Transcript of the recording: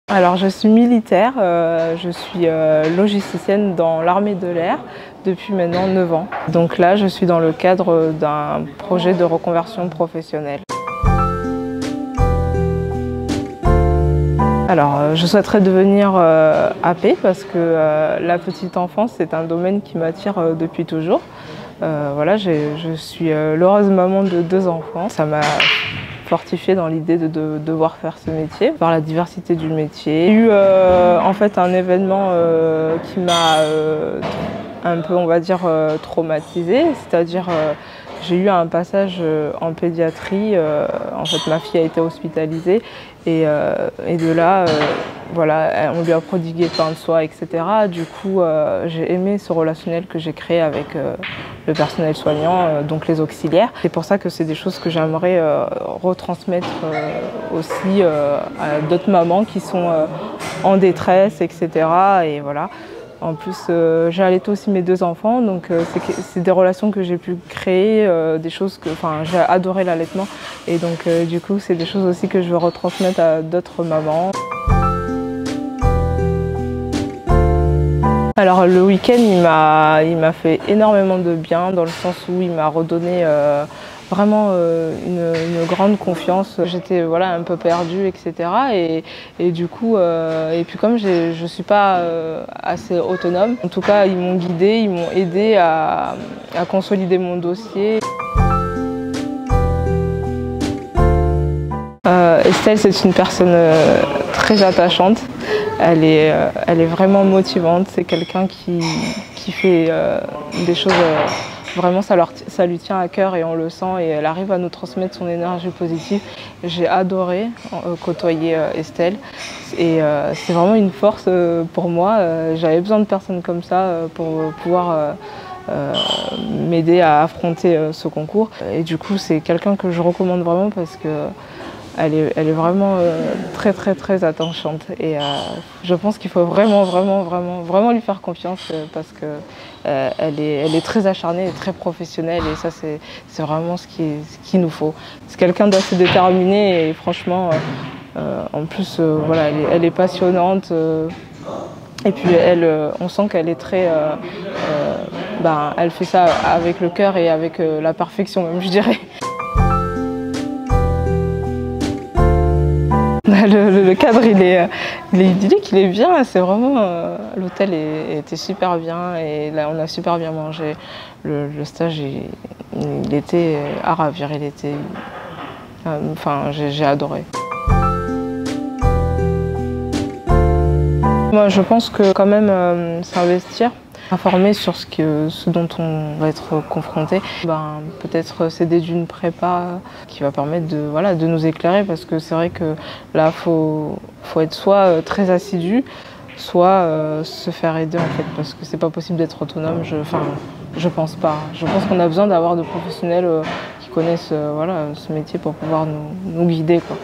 Alors je suis militaire, je suis logisticienne dans l'armée de l'air depuis maintenant 9 ans. Donc là je suis dans le cadre d'un projet de reconversion professionnelle. Alors je souhaiterais devenir AP parce que la petite enfance c'est un domaine qui m'attire depuis toujours. Voilà, je suis l'heureuse maman de 2 enfants. Ça m'a fortifiée dans l'idée de devoir faire ce métier, par la diversité du métier. J'ai eu en fait un événement qui m'a un peu, on va dire, traumatisée, c'est-à-dire j'ai eu un passage en pédiatrie, en fait ma fille a été hospitalisée et de là, voilà, on lui a prodigué plein de soins, etc. Du coup, j'ai aimé ce relationnel que j'ai créé avec le personnel soignant, donc les auxiliaires. C'est pour ça que c'est des choses que j'aimerais retransmettre aussi à d'autres mamans qui sont en détresse, etc. Et voilà. En plus, j'ai allaité aussi mes 2 enfants, donc c'est des relations que j'ai pu créer, des choses que, enfin, j'ai adoré l'allaitement, et donc du coup, c'est des choses aussi que je veux retransmettre à d'autres mamans. Alors le week-end, il m'a fait énormément de bien, dans le sens où il m'a redonné vraiment une grande confiance. J'étais voilà, un peu perdue, etc. Et du coup, et puis comme je ne suis pas assez autonome, en tout cas ils m'ont guidée, ils m'ont aidée à consolider mon dossier. Estelle, c'est une personne très attachante. Elle est vraiment motivante. C'est quelqu'un qui fait des choses, vraiment ça lui tient à cœur et on le sent, et elle arrive à nous transmettre son énergie positive. J'ai adoré côtoyer Estelle et c'est vraiment une force pour moi. J'avais besoin de personnes comme ça pour pouvoir m'aider à affronter ce concours. Et du coup, c'est quelqu'un que je recommande vraiment parce que elle est vraiment très attachante, et je pense qu'il faut vraiment lui faire confiance parce que elle est très acharnée et très professionnelle, et ça c'est vraiment ce qu'il nous faut. C'est quelqu'un d'assez déterminé et franchement en plus voilà, elle est passionnante et puis on sent qu'elle est très elle fait ça avec le cœur et avec la perfection même, je dirais. Le cadre il est idyllique, il est bien, c'est vraiment l'hôtel était super bien et là on a super bien mangé. Le stage il était à ravir, il était, enfin j'ai adoré. Moi je pense que quand même s'investir, informer sur ce dont on va être confronté, peut-être s'aider d'une prépa qui va permettre de nous éclairer, parce que c'est vrai que là faut être soit très assidu, soit se faire aider en fait, parce que c'est pas possible d'être autonome. Je pense pas. Je pense qu'on a besoin d'avoir de professionnels qui connaissent voilà, ce métier pour pouvoir nous guider, quoi.